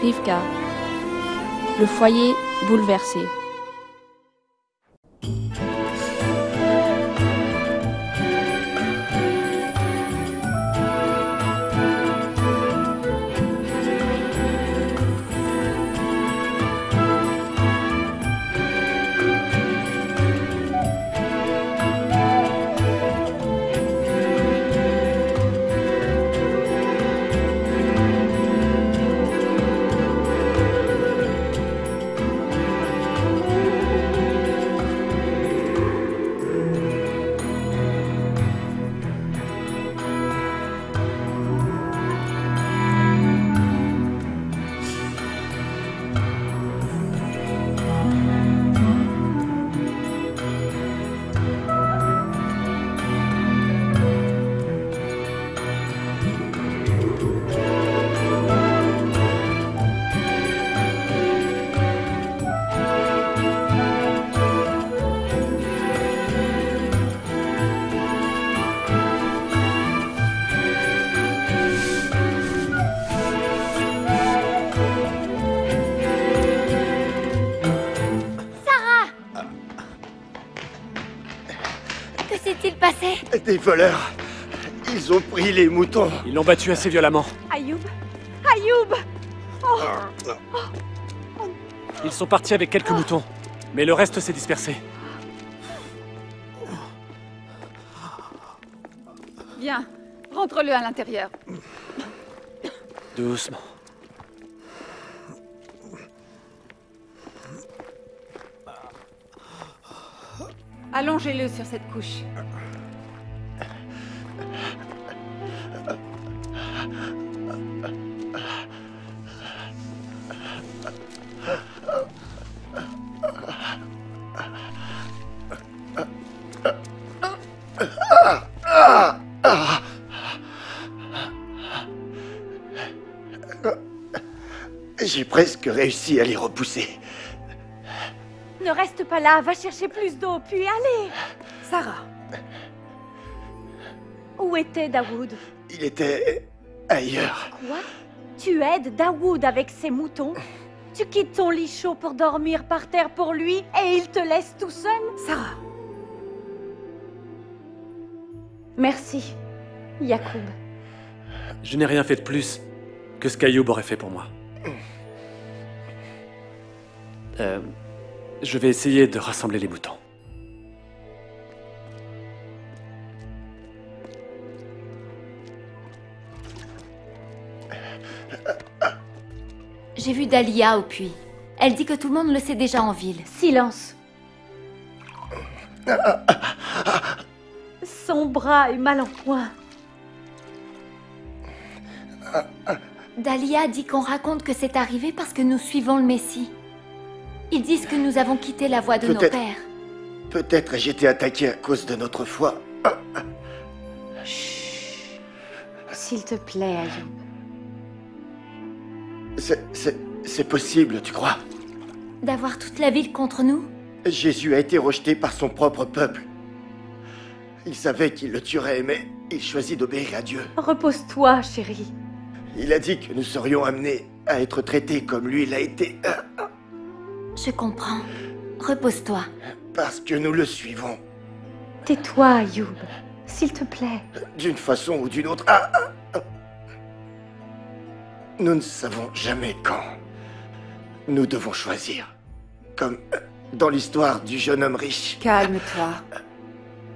Rivka. Le foyer bouleversé. Que s'est-il passé? Des voleurs. Ils ont pris les moutons. Ils l'ont battu assez violemment. Ayoub! Ayoub! Ils sont partis avec quelques moutons, mais le reste s'est dispersé. Viens, rentre-le à l'intérieur. Doucement. Allongez-le sur cette couche. J'ai presque réussi à les repousser. Ne reste pas là, va chercher plus d'eau, puis allez. Sarah. Où était Daoud? Il était ailleurs. Quoi? Tu aides Daoud avec ses moutons? Tu quittes ton lit chaud pour dormir par terre pour lui et il te laisse tout seul? Sarah. Merci, Yacoub. Je n'ai rien fait de plus que ce qu'Ayoub aurait fait pour moi. Je vais essayer de rassembler les moutons. J'ai vu Dalia au puits. Elle dit que tout le monde le sait déjà en ville. Silence. Son bras est mal en point. Dalia dit qu'on raconte que c'est arrivé parce que nous suivons le Messie. Ils disent que nous avons quitté la voie de nos pères. Peut-être j'ai été attaqué à cause de notre foi. Chut. S'il te plaît, Ayoub. C'est possible, tu crois? D'avoir toute la ville contre nous? Jésus a été rejeté par son propre peuple. Il savait qu'il le tuerait, mais il choisit d'obéir à Dieu. Repose-toi, chérie. Il a dit que nous serions amenés à être traités comme lui l'a été. Je comprends. Repose-toi. Parce que nous le suivons. Tais-toi, Ayoub. S'il te plaît. D'une façon ou d'une autre. Nous ne savons jamais quand. Nous devons choisir. Comme dans l'histoire du jeune homme riche. Calme-toi.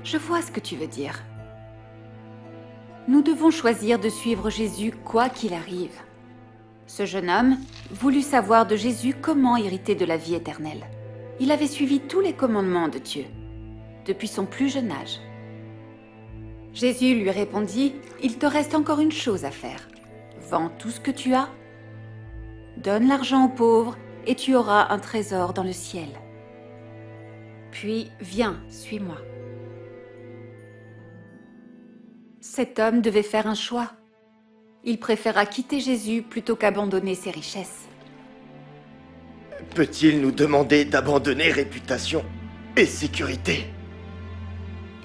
Je vois ce que tu veux dire. Nous devons choisir de suivre Jésus quoi qu'il arrive. Ce jeune homme voulut savoir de Jésus comment hériter de la vie éternelle. Il avait suivi tous les commandements de Dieu, depuis son plus jeune âge. Jésus lui répondit, « Il te reste encore une chose à faire. Vends tout ce que tu as, donne l'argent aux pauvres, et tu auras un trésor dans le ciel. Puis viens, suis-moi. » Cet homme devait faire un choix. Il préféra quitter Jésus plutôt qu'abandonner ses richesses. Peut-il nous demander d'abandonner réputation et sécurité?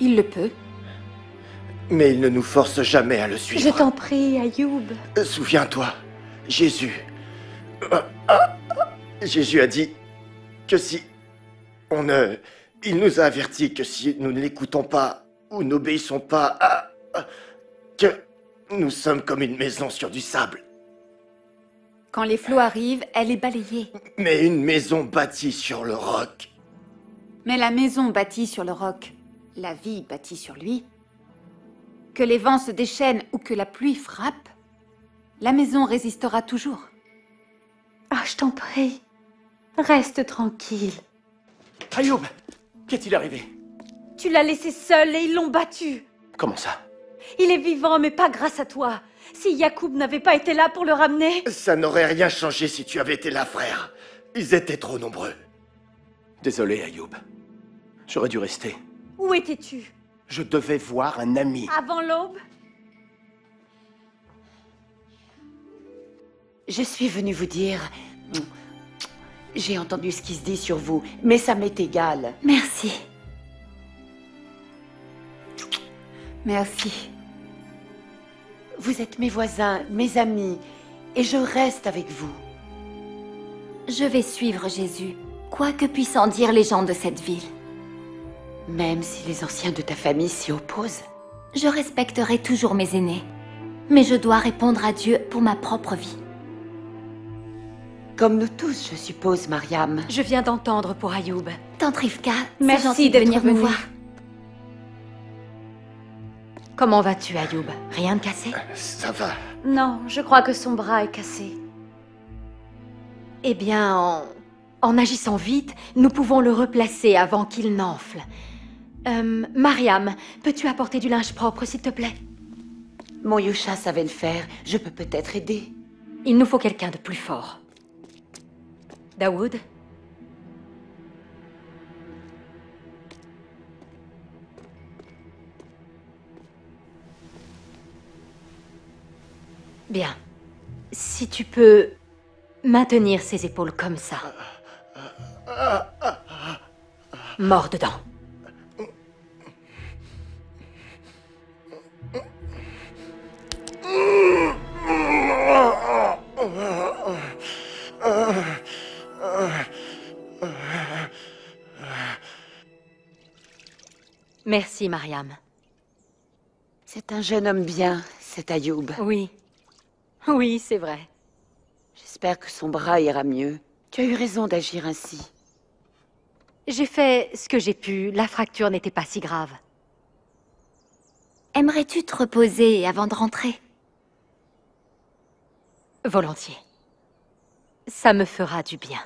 Il le peut. Mais il ne nous force jamais à le suivre. Je t'en prie, Ayoub. Souviens-toi, Jésus, Jésus a dit que si on ne... Il nous a avertis que si nous ne l'écoutons pas ou n'obéissons pas que nous sommes comme une maison sur du sable. Quand les flots arrivent, elle est balayée. Mais une maison bâtie sur le roc. Mais la maison bâtie sur le roc, la vie bâtie sur lui, que les vents se déchaînent ou que la pluie frappe, la maison résistera toujours. Ah, je t'en prie. Reste tranquille. Ayoub, qu'est-il arrivé? Tu l'as laissé seul et ils l'ont battu. Comment ça? Il est vivant, mais pas grâce à toi. Si Yacoub n'avait pas été là pour le ramener... Ça n'aurait rien changé si tu avais été là, frère. Ils étaient trop nombreux. Désolé, Ayoub. J'aurais dû rester. Où étais-tu? Je devais voir un ami. Avant l'aube? Je suis venue vous dire... J'ai entendu ce qui se dit sur vous, mais ça m'est égal. Merci. Merci. Vous êtes mes voisins, mes amis, et je reste avec vous. Je vais suivre Jésus, quoi que puissent en dire les gens de cette ville. Même si les anciens de ta famille s'y opposent. Je respecterai toujours mes aînés, mais je dois répondre à Dieu pour ma propre vie. Comme nous tous, je suppose, Mariam. Je viens d'entendre pour Ayoub. Tante Rivka, c'est Merci gentil de d'être venir me venue. voir. Comment vas-tu, Ayoub? Rien de cassé? Ça va. Non, je crois que son bras est cassé. Eh bien, en agissant vite, nous pouvons le replacer avant qu'il n'enfle. Mariam, peux-tu apporter du linge propre, s'il te plaît? Mon Yusha savait le faire. Je peux peut-être aider. Il nous faut quelqu'un de plus fort. Daoud? Bien. Si tu peux maintenir ses épaules comme ça. Mort dedans. Merci, Mariam. C'est un jeune homme bien, cet Ayoub. Oui. Oui, c'est vrai. J'espère que son bras ira mieux. Tu as eu raison d'agir ainsi. J'ai fait ce que j'ai pu. La fracture n'était pas si grave. Aimerais-tu te reposer avant de rentrer? Volontiers. Ça me fera du bien.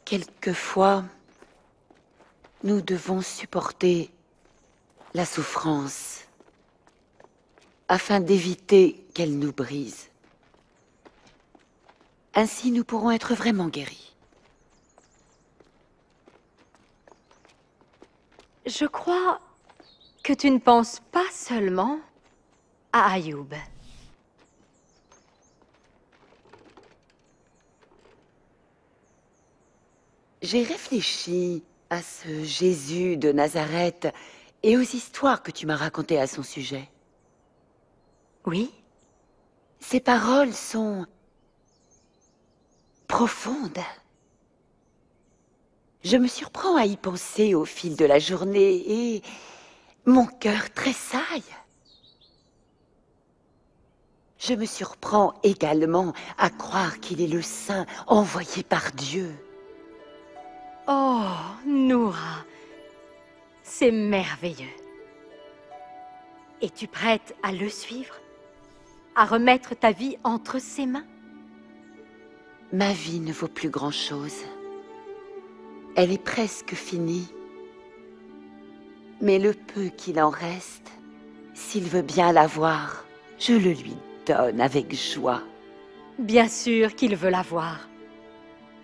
Quelquefois, nous devons supporter la souffrance afin d'éviter qu'elle nous brise. Ainsi, nous pourrons être vraiment guéris. Je crois que tu ne penses pas seulement à Ayoub. J'ai réfléchi à ce Jésus de Nazareth et aux histoires que tu m'as racontées à son sujet. Oui? Ces paroles sont profondes. Je me surprends à y penser au fil de la journée et mon cœur tressaille. Je me surprends également à croire qu'il est le saint envoyé par Dieu. Oh, Noura, c'est merveilleux. Es-tu prête à le suivre? À remettre ta vie entre ses mains? Ma vie ne vaut plus grand-chose. Elle est presque finie. Mais le peu qu'il en reste, s'il veut bien l'avoir, je le lui donne avec joie. Bien sûr qu'il veut la voir.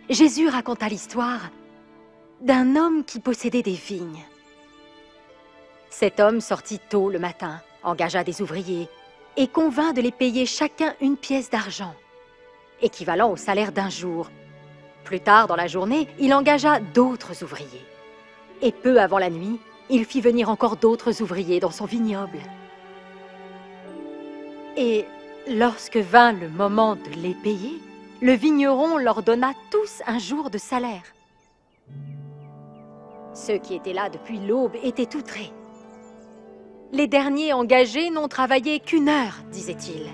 Jésus raconta l'histoire d'un homme qui possédait des vignes. Cet homme sortit tôt le matin, engagea des ouvriers et convint de les payer chacun une pièce d'argent, équivalent au salaire d'un jour. Plus tard dans la journée, il engagea d'autres ouvriers. Et peu avant la nuit, il fit venir encore d'autres ouvriers dans son vignoble. Et lorsque vint le moment de les payer, le vigneron leur donna tous un jour de salaire. Ceux qui étaient là depuis l'aube étaient outrés. Les derniers engagés n'ont travaillé qu'1 heure, disait-il,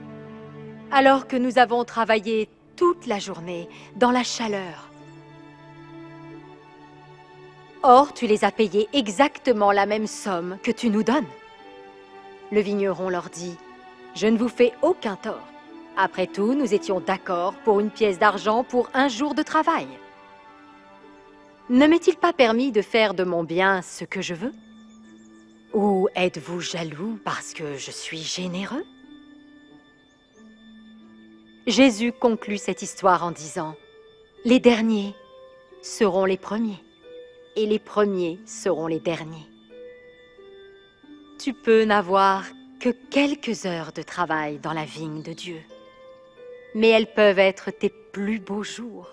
alors que nous avons travaillé toute la journée dans la chaleur. Or, tu les as payés exactement la même somme que tu nous donnes. Le vigneron leur dit, « Je ne vous fais aucun tort. Après tout, nous étions d'accord pour 1 pièce d'argent pour 1 jour de travail. Ne m'est-il pas permis de faire de mon bien ce que je veux? Ou êtes-vous jaloux parce que je suis généreux? » Jésus conclut cette histoire en disant, « Les derniers seront les premiers. Et les premiers seront les derniers. » Tu peux n'avoir que quelques heures de travail dans la vigne de Dieu, mais elles peuvent être tes plus beaux jours.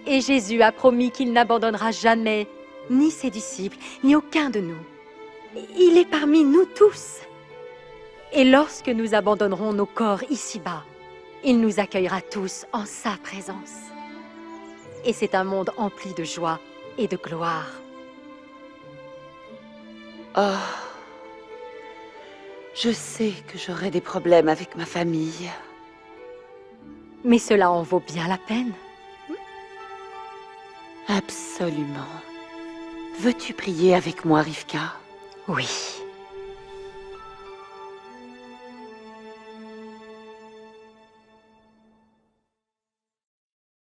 Et Jésus a promis qu'il n'abandonnera jamais ni ses disciples, ni aucun de nous. Il est parmi nous tous. Et lorsque nous abandonnerons nos corps ici-bas, il nous accueillera tous en sa présence. Et c'est un monde empli de joie et de gloire. Oh, je sais que j'aurai des problèmes avec ma famille. Mais cela en vaut bien la peine. Absolument. Veux-tu prier avec moi, Rivka? Oui.